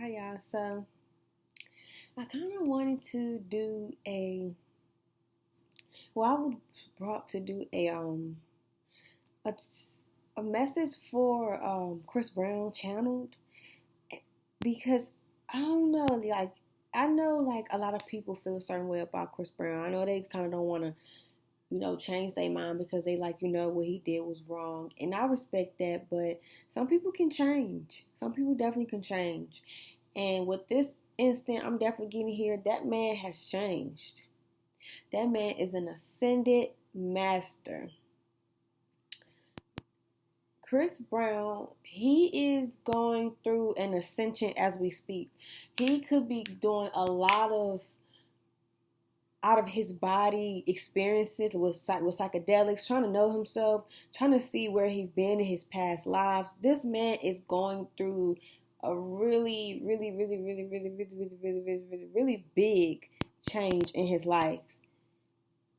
Hi y'all. So I kind of wanted to do I was brought to do a, a message for Chris Brown channeled because I don't know, like I know like a lot of people feel a certain way about Chris Brown. I know they kind of don't want to, change their mind because they like, what he did was wrong. And I respect that, but some people can change. Some people definitely can change. And with this instant, I'm definitely getting here. That man has changed. That man is an ascended master. Chris Brown, he is going through an ascension as we speak. He could be doing a lot of out of his body experiences with psychedelics, trying to know himself, trying to see where he's been in his past lives. This man is going through a really, really, really, really, really, really, really, really, really, really, really big change in his life.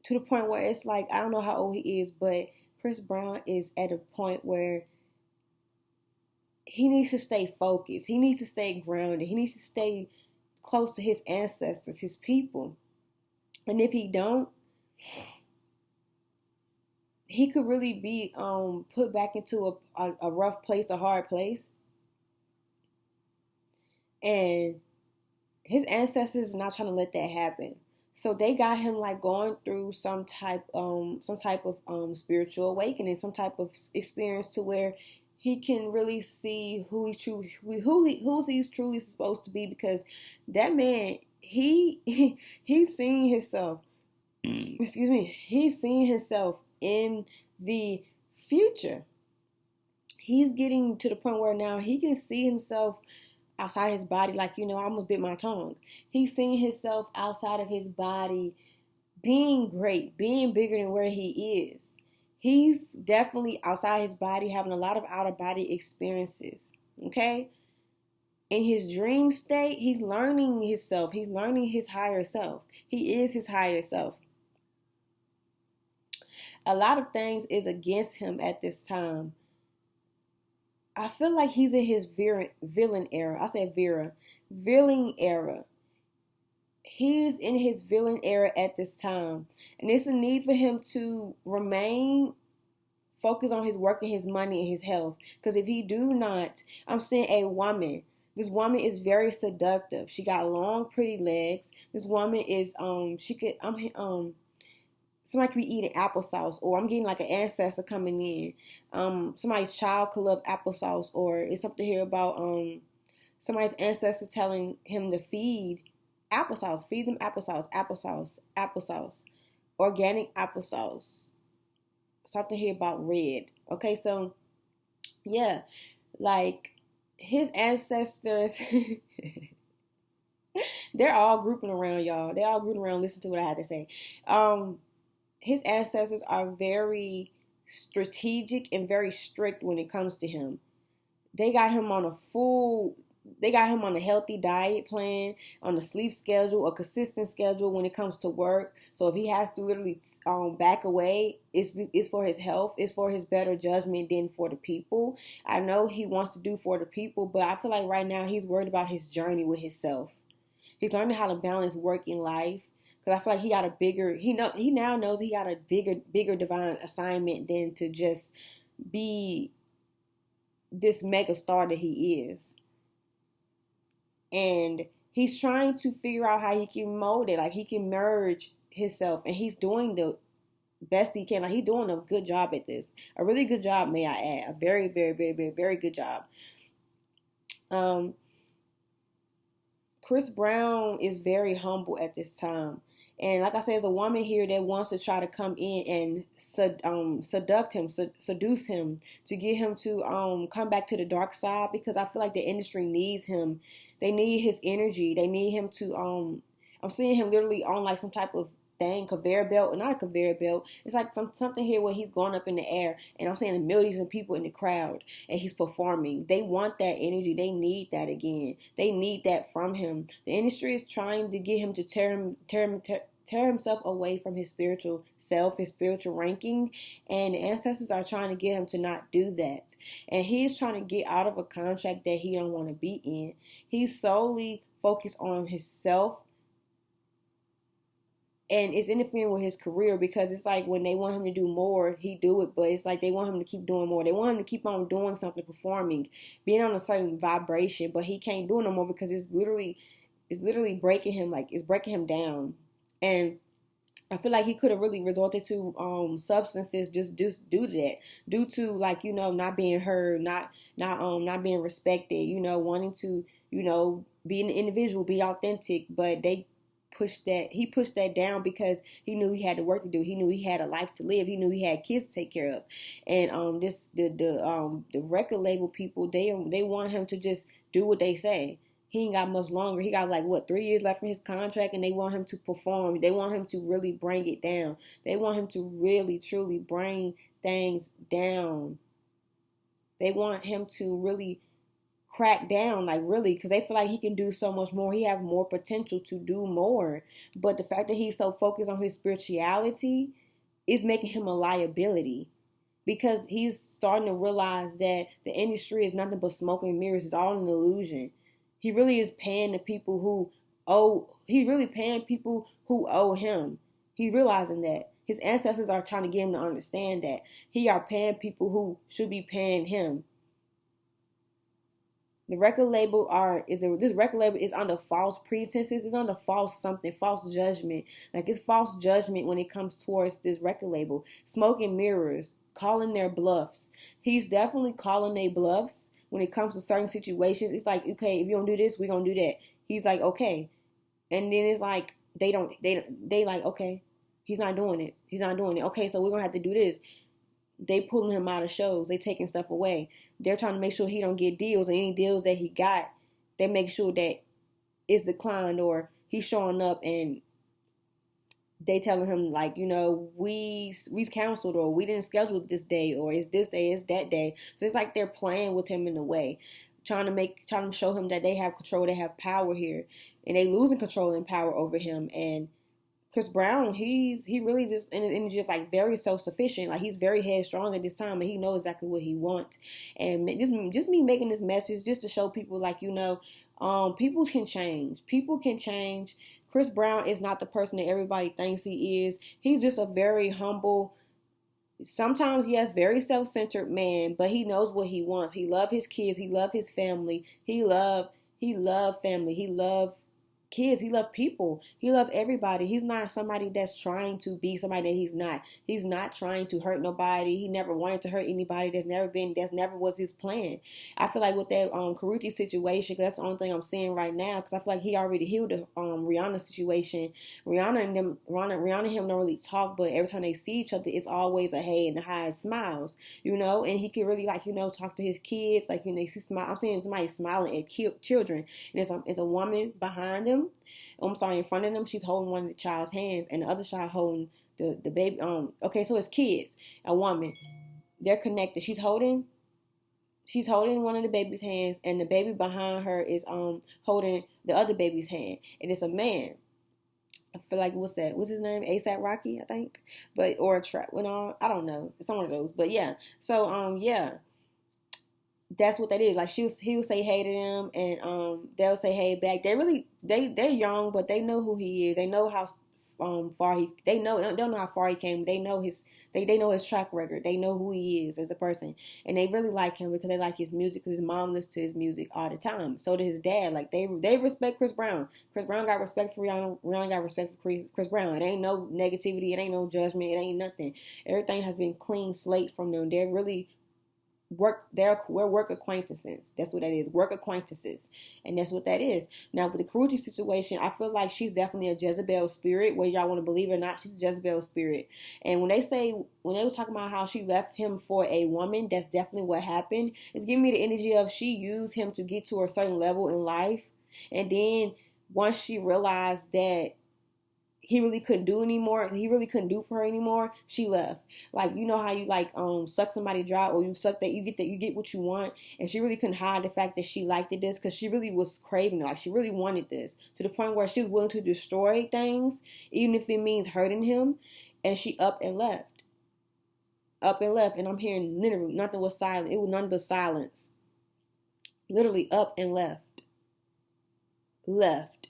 To the point where it's like, I don't know how old he is, but Chris Brown is at a point where he needs to stay focused. He needs to stay grounded. He needs to stay close to his ancestors, his people. And if he don't, he could really be put back into a rough place, a hard place. And his ancestors are not trying to let that happen. So they got him like going through some type of spiritual awakening, some type of experience to where he can really see who's he's truly supposed to be, because that man he's seeing himself. Excuse me. He's seeing himself in the future. He's getting to the point where now he can see himself outside his body. Like, I'm gonna bit my tongue. He's seeing himself outside of his body being great, being bigger than where he is. He's definitely outside his body, having a lot of out of body experiences. Okay? In his dream state, he's learning himself. He's learning his higher self. He is his higher self. A lot of things is against him at this time. I feel like he's in his villain era. I said villain era. He's in his villain era at this time. And it's a need for him to remain focused on his work and his money and his health. Because if he do not, I'm seeing a woman. This woman is very seductive. She got long, pretty legs. This woman is somebody could be eating applesauce, or I'm getting like an ancestor coming in. Somebody's child could love applesauce, or it's something here about somebody's ancestor telling him to feed applesauce, feed them applesauce, organic applesauce. Something here about red. Okay, so yeah, like his ancestors, they're all grouping around, y'all. They all grouping around. Listen to what I had to say. His ancestors are very strategic and very strict when it comes to him. They got him on a healthy diet plan, on a sleep schedule, a consistent schedule when it comes to work. So if he has to literally back away, it's for his health, it's for his better judgment than for the people. I know he wants to do for the people, but I feel like right now he's worried about his journey with himself. He's learning how to balance work and life. Because I feel like he now knows he got a bigger divine assignment than to just be this mega star that he is. And he's trying to figure out how he can mold it, like he can merge himself, and he's doing the best he can. Like he's doing a good job at this, a really good job, may I add, a very, very, very, very, very good job. Chris Brown is very humble at this time. And like I said, there's a woman here that wants to try to come in and seduce him to get him to come back to the dark side, because I feel like the industry needs him. They need his energy. They need him to I'm seeing him literally on like some type of thing, conveyor belt, or not a conveyor belt. It's like something here where he's going up in the air, and I'm seeing millions of people in the crowd, and he's performing. They want that energy. They need that again. They need that from him. The industry is trying to get him to tear himself away from his spiritual self, his spiritual ranking, and the ancestors are trying to get him to not do that. And he's trying to get out of a contract that he don't want to be in. He's solely focused on himself, and it's interfering with his career, because it's like when they want him to do more, he do it, but it's like they want him to keep doing more. They want him to keep on doing something, performing, being on a certain vibration, but he can't do it no more because it's literally breaking him, like it's breaking him down. And I feel like he could have really resorted to substances just due to that, due to, like, not being heard, not being respected, wanting to, be an individual, be authentic, but he pushed that down because he knew he had the work to do. He knew he had a life to live. He knew he had kids to take care of. And the record label people, they want him to just do what they say. He ain't got much longer. He got 3 years left in his contract, and they want him to perform. They want him to really bring it down. They want him to really, truly bring things down. They want him to really crack down, really, because they feel like he can do so much more. He have more potential to do more. But the fact that he's so focused on his spirituality is making him a liability, because he's starting to realize that the industry is nothing but smoke and mirrors. It's all an illusion. He really is paying the people who owe him. He's realizing that. His ancestors are trying to get him to understand that. He are paying people who should be paying him. This record label is under false pretenses. It's under false judgment. It's false judgment when it comes towards this record label. Smoke and mirrors, calling their bluffs. He's definitely calling their bluffs when it comes to certain situations. It's like, okay, if you don't do this, we're gonna do that. He's like, okay. And then it's like they like, okay, he's not doing it. Okay, so we're gonna have to do this. They pulling him out of shows. They taking stuff away. They're trying to make sure he don't get deals, and any deals that he got, they make sure that it's declined, or he's showing up and they telling him we canceled, or we didn't schedule this day, or it's this day, it's that day. So it's like they're playing with him in a way, trying to show him that they have control, they have power here, and they losing control and power over him. And Chris Brown, he really just in the energy of very self-sufficient. He's very headstrong at this time, and he knows exactly what he wants. And just me making this message just to show people people can change. People can change. Chris Brown is not the person that everybody thinks he is. He's just a very humble, sometimes, yes, very self-centered man, but he knows what he wants. He loves his kids. He loves his family. He love family. He love kids. He love people. He love everybody. He's not somebody that's trying to be somebody that he's not. He's not trying to hurt nobody. He never wanted to hurt anybody. That never was his plan. I feel like with that Karrueche situation, because that's the only thing I'm seeing right now, because I feel like he already healed the Rihanna situation. Rihanna and him don't really talk, but every time they see each other, it's always a hey and a hi and smiles, and he can really talk to his kids, I'm seeing somebody smiling at children, and it's a woman behind them. In front of them, she's holding one of the child's hands, and the other child holding the baby. Okay, so it's kids, a woman. They're connected. She's holding one of the baby's hands, and the baby behind her is holding the other baby's hand, and it's a man. I feel like what's his name? A$AP Rocky, I think, or a trap. I don't know. It's one of those, but yeah. So yeah. That's what that is. He will say hey to them, and they'll say hey back. They're young, but they know who he is. They know how far they don't know how far he came. They know his track record. They know who he is as a person, and they really like him because they like his music. Because his mom listens to his music all the time. So did his dad. They respect Chris Brown. Chris Brown got respect for Rihanna. Rihanna got respect for Chris Brown. It ain't no negativity. It ain't no judgment. It ain't nothing. Everything has been clean slate from them. They're really we're work acquaintances. That's what that is. Work acquaintances. And that's what that is. Now with the Karrueche situation, I feel like she's definitely a Jezebel spirit. Whether y'all want to believe it or not, she's a Jezebel spirit. And when they was talking about how she left him for a woman, that's definitely what happened. It's giving me the energy of she used him to get to a certain level in life. And then once she realized that he really couldn't do anymore. He really couldn't do for her anymore. She left. Like, you know how you like suck somebody dry, or you suck that you get what you want. And she really couldn't hide the fact that she liked this, because she really was craving it. Like, she really wanted this, to the point where she was willing to destroy things, even if it means hurting him. And she up and left. Up and left. And I'm hearing literally nothing was silent. It was none but silence. Literally up and left. Left.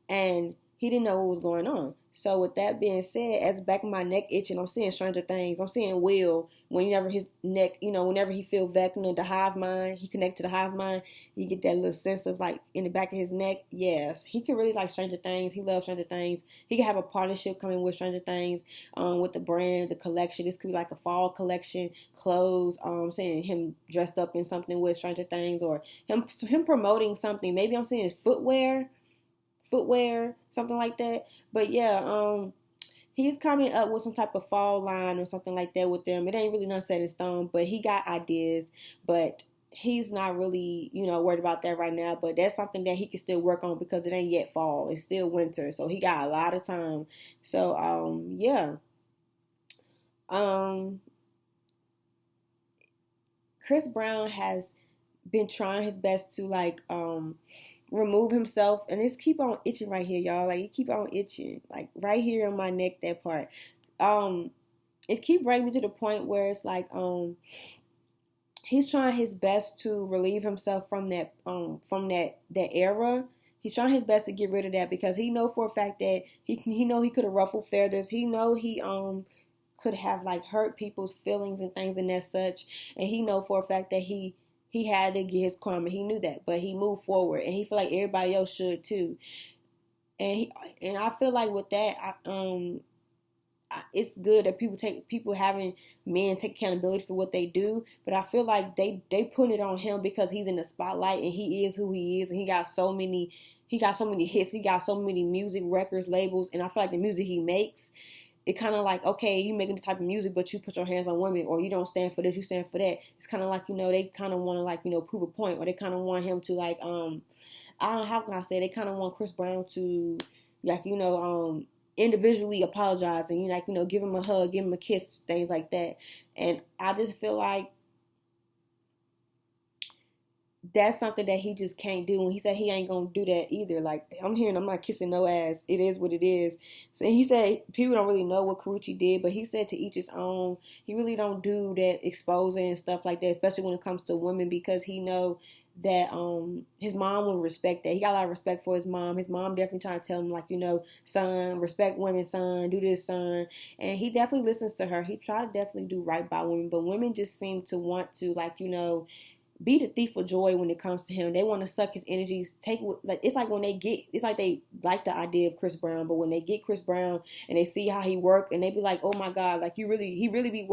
And he didn't know what was going on. So with that being said, at the back of my neck itching, I'm seeing Stranger Things. I'm seeing Will, whenever his neck, whenever he feel vacuum, the hive mind, he connect to the hive mind, you get that little sense of like in the back of his neck. Yes, he can really like Stranger Things. He loves Stranger Things. He can have a partnership coming with Stranger Things, with the brand, the collection. This could be like a fall collection, clothes. Seeing him dressed up in something with Stranger Things, or him promoting something. Maybe I'm seeing his footwear, something like that. But yeah, he's coming up with some type of fall line or something like that with them. It ain't really not set in stone, but he got ideas. But he's not really, worried about that right now. But that's something that he can still work on, because it ain't yet fall. It's still winter, so he got a lot of time. So yeah. Chris Brown has been trying his best to like remove himself, and it's keep on itching right here, y'all. Like, it keep on itching, like right here in my neck, that part. It keep bringing me to the point where it's like he's trying his best to relieve himself from that era. He's trying his best to get rid of that, because he know for a fact that he know he could have ruffled feathers. He know he could have like hurt people's feelings and things and that such, and he know for a fact that he had to get his karma. He knew that, but he moved forward, and he feel like everybody else should too. And I feel like with that, it's good that people having men take accountability for what they do. But I feel like they put it on him because he's in the spotlight, and he is who he is, and he got so many hits, he got so many music records, labels, and I feel like the music he makes, it kind of like, okay, you making this type of music, but you put your hands on women, or you don't stand for this, you stand for that. It's kind of like, they kind of want to like, prove a point, or they kind of want him to like, I don't know, how can I say, they kind of want Chris Brown to like, individually apologize, and like, give him a hug, give him a kiss, things like that. And I just feel like that's something that he just can't do. And he said he ain't gonna do that either. Like, I'm not kissing no ass. It is what it is. So he said people don't really know what Karrueche did, but he said to each his own. He really don't do that exposing and stuff like that, especially when it comes to women, because he know that his mom would respect that. He got a lot of respect for his mom. His mom definitely trying to tell him, like, son, respect women, son, do this, son. And he definitely listens to her. He try to definitely do right by women, but women just seem to want to, like, be the thief of joy when it comes to him. They want to suck his energies, it's like they like the idea of Chris Brown, but when they get Chris Brown and they see how he work, and they be like, oh my God, like, he really be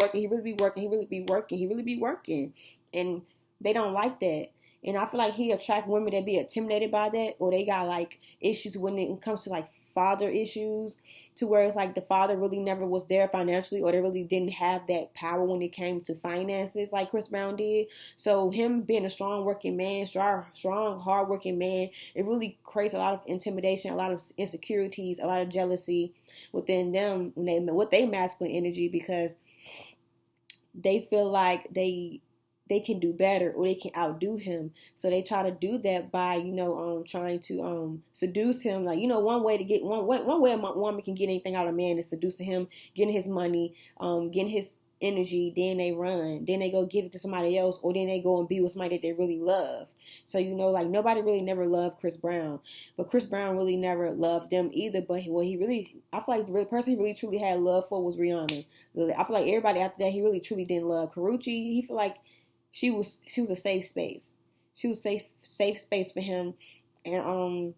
working, and they don't like that. And I feel like he attract women that be intimidated by that, or they got like issues when it comes to like father issues, to where it's like the father really never was there financially, or they really didn't have that power when it came to finances like Chris Brown did. So him being a strong working man, strong hard working man, it really creates a lot of intimidation, a lot of insecurities, a lot of jealousy within them with their masculine energy, because they feel like they can do better, or they can outdo him. So they try to do that by, trying to seduce him. Like, one way a woman can get anything out of a man is seducing him, getting his money, getting his energy. Then they run. Then they go give it to somebody else, or then they go and be with somebody that they really love. So, like, nobody really never loved Chris Brown, but Chris Brown really never loved them either. But I feel like the person he really truly had love for was Rihanna. I feel like everybody after that, he really truly didn't love. Karrueche, he feel like she was a safe space. She was safe space for him. And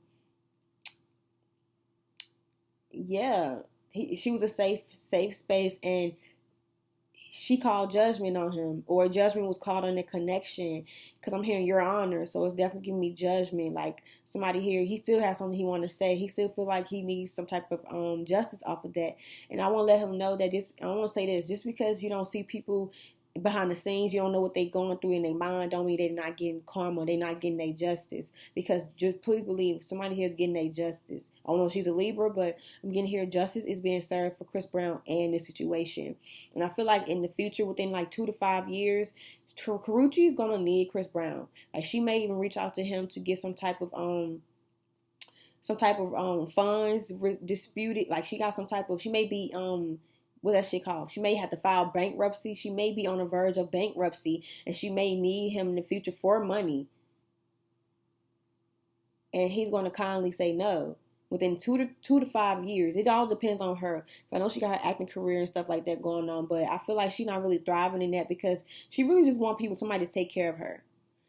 yeah, she was a safe space, and she called judgment on him, or judgment was called on the connection, because I'm hearing Your Honor, so it's definitely giving me judgment. Like, somebody here, he still has something he want to say. He still feel like he needs some type of justice off of that. And I want to let him know that I want to say this, just because you don't see people behind the scenes, you don't know what they're going through in their mind. Don't mean they're not getting karma, they're not getting their justice. Because just please believe, somebody here is getting their justice. I don't know if she's a Libra, but I'm getting here justice is being served for Chris Brown and this situation. And I feel like in the future, within like 2 to 5 years, Karrueche is gonna need Chris Brown. Like she may even reach out to him to get some type of funds disputed. Like she got some type of, she may be what that shit called? She may have to file bankruptcy. She may be on the verge of bankruptcy, and she may need him in the future for money. And he's going to kindly say no within 2 to 5 years. It all depends on her. I know she got her acting career and stuff like that going on, but I feel like she's not really thriving in that because she really just wants somebody to take care of her.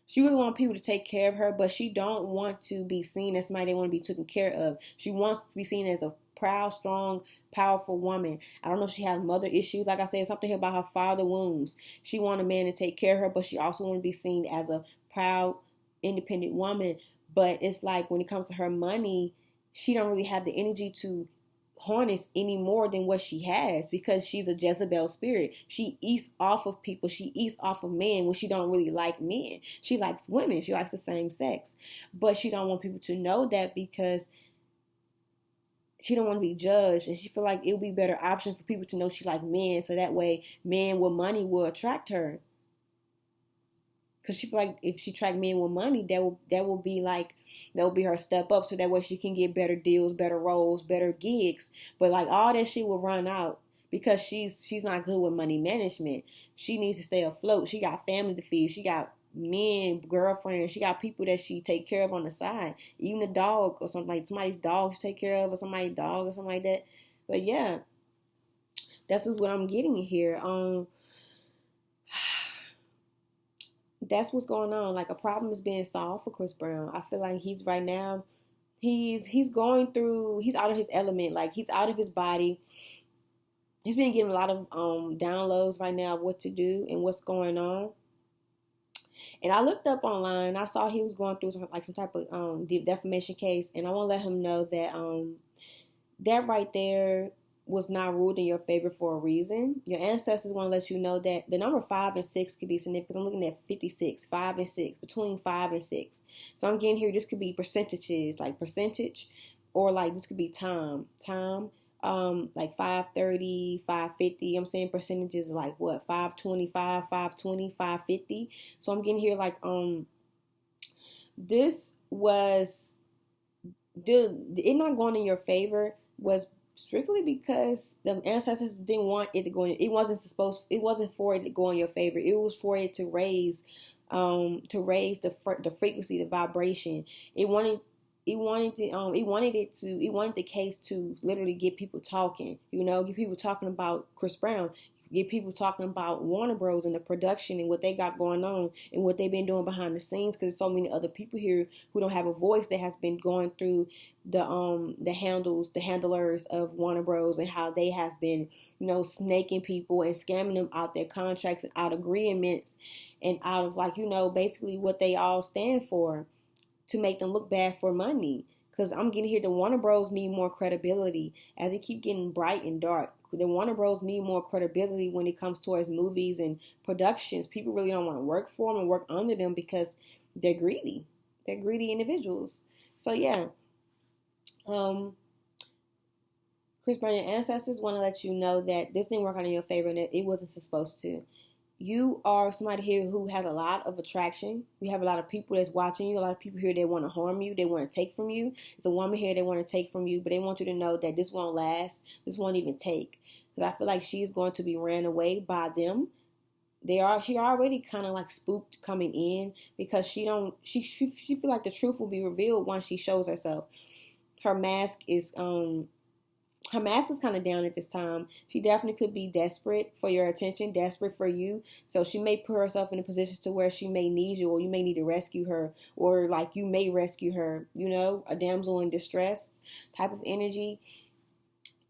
She really wants people to take care of her, but she don't want to be seen as somebody they want to be taken care of. She wants to be seen as a proud, strong, powerful woman. I don't know if she has mother issues. Like I said, something here about her father wounds. She wants a man to take care of her, but she also wants to be seen as a proud, independent woman. But it's like when it comes to her money, she don't really have the energy to harness any more than what she has because she's a Jezebel spirit. She eats off of people. She eats off of men when she don't really like men. She likes women. She likes the same sex. But she don't want people to know that because she don't want to be judged, and she feel like it would be a better option for people to know she like men, so that way men with money will attract her. Because she feel like if she attract men with money, that will be her step up, so that way she can get better deals, better roles, better gigs. But like all that shit will run out because she's not good with money management. She needs to stay afloat. She got family to feed. She got men, girlfriends. She got people that she take care of on the side. Even a dog or something, like somebody's dog she take care of, or somebody's dog or something like that. But yeah, that's what I'm getting here. That's what's going on. Like a problem is being solved for Chris Brown. I feel like he's right now, he's going through, he's out of his element. Like he's out of his body. He's been getting a lot of downloads right now of what to do and what's going on. And I looked up online. I saw he was going through some type of defamation case, and I want to let him know that that right there was not ruled in your favor for a reason. Your ancestors want to let you know that the number 5 and 6 could be significant. I'm looking at 56, 5 and 6, between 5 and 6. So I'm getting here, this could be percentages, like percentage, or like this could be time. Like 530, 550. I'm saying percentages like what? 525, 520, 550. So I'm getting here like this was it not going in your favor was strictly because the ancestors didn't want it to go in. It wasn't for it to go in your favor. It was for it to raise the frequency, the vibration. It wanted the case to literally get people talking, get people talking about Chris Brown, get people talking about Warner Bros. And the production and what they got going on and what they've been doing behind the scenes, because there's so many other people here who don't have a voice that has been going through the handlers of Warner Bros. And how they have been, snaking people and scamming them out their contracts and out agreements and out of basically what they all stand for, to make them look bad for money. Because I'm getting here, the Warner Bros. Need more credibility as they keep getting bright and dark. The Warner Bros. Need more credibility when it comes towards movies and productions. People really don't want to work for them and work under them because they're greedy. They're greedy individuals. So yeah, Chris Brown, your ancestors want to let you know that this didn't work out in your favor and that it wasn't supposed to. You are somebody here who has a lot of attraction. You have a lot of people that's watching you. A lot of people here that want to harm you. They want to take from you. There's a woman here they want to take from you, but they want you to know that this won't last. This won't even take. Because I feel like she's going to be ran away by them. She already kind of like spooked coming in because she feel like the truth will be revealed once she shows herself. Her mask is kind of down at this time. She definitely could be desperate for your attention, desperate for you. So she may put herself in a position to where she may need you, or you may need to rescue her, or like you may rescue her, a damsel in distress type of energy.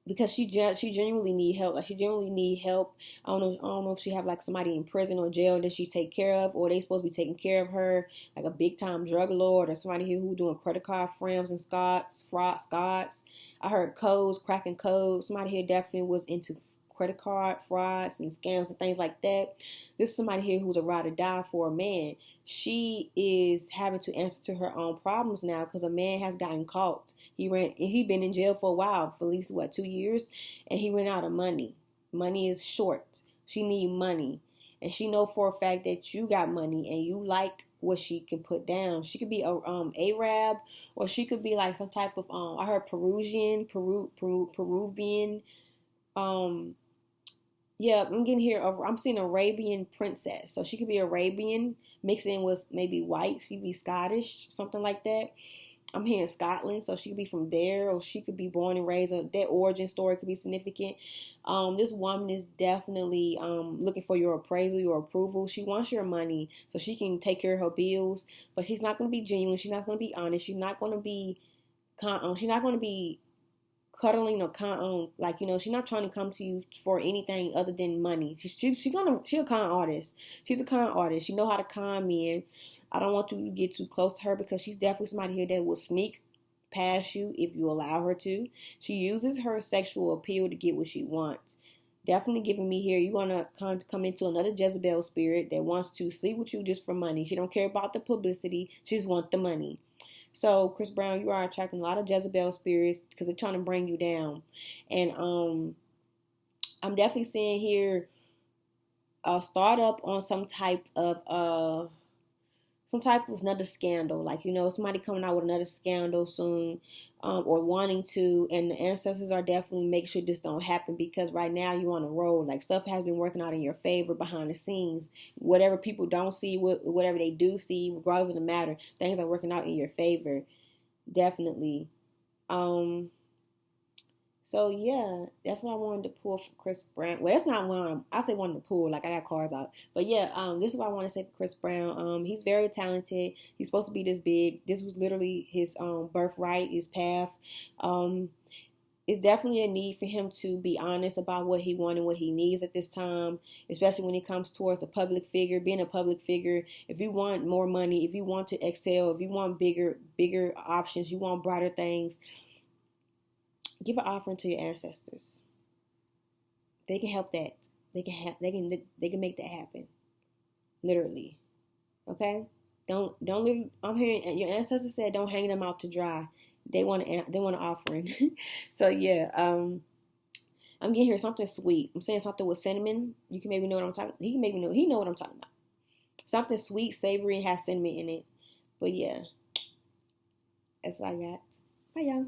Because she genuinely need help. Like she genuinely need help. I don't know if she have like somebody in prison or jail that she take care of, or they supposed to be taking care of her, like a big time drug lord or somebody here who doing credit card frames and scots. I heard cracking codes. Somebody here definitely was into credit card frauds and scams and things like that. This is somebody here who's a ride or die for a man. She is having to answer to her own problems now because a man has gotten caught. He been in jail for a while, for at least 2 years, and he ran out of money. Money is short. She need money. And she know for a fact that you got money and you like what she can put down. She could be a Arab, or she could be like some type of I heard Peruvian. Yeah, I'm getting here. I'm seeing Arabian princess, so she could be Arabian mixed in with maybe white. She'd be Scottish, something like that. I'm here in Scotland, so she could be from there, or she could be born and raised. That origin story could be significant. This woman is definitely looking for your appraisal, your approval. She wants your money so she can take care of her bills, but she's not going to be genuine. She's not going to be honest. She's not going to be she's not going to be cuddling or like, you know, she's not trying to come to you for anything other than money. She's a con artist. She's a con artist. She know how to con men. I don't want you to get too close to her because she's definitely somebody here that will sneak past you if you allow her to. She uses her sexual appeal to get what she wants. Definitely giving me here, you're going to come into another Jezebel spirit that wants to sleep with you just for money. She don't care about the publicity. She just wants the money. So, Chris Brown, you are attracting a lot of Jezebel spirits because they're trying to bring you down. And I'm definitely seeing here a startup on some type of another scandal. Like, you know, somebody coming out with another scandal soon, or wanting to. And the ancestors are definitely making sure this don't happen because right now you're on a roll. Like, stuff has been working out in your favor behind the scenes. Whatever people don't see, whatever they do see, regardless of the matter, things are working out in your favor. Definitely. So yeah, that's what I wanted to pull for Chris Brown. Well, that's not one I say wanted to pull, like I got cards out. But yeah, this is what I want to say for Chris Brown. He's very talented. He's supposed to be this big. This was literally his birthright, his path. It's definitely a need for him to be honest about what he wants and what he needs at this time, especially when it comes towards a public figure, being a public figure. If you want more money, if you want to excel, if you want bigger options, you want brighter things, give an offering to your ancestors. They can help that. They can make that happen. Literally. Okay? Don't leave. I'm hearing your ancestors said don't hang them out to dry. They want an offering. So yeah, I'm getting here something sweet. I'm saying something with cinnamon. You can maybe know what I'm talking. He know what I'm talking about. Something sweet, savory, and has cinnamon in it. But yeah, that's what I got. Bye y'all.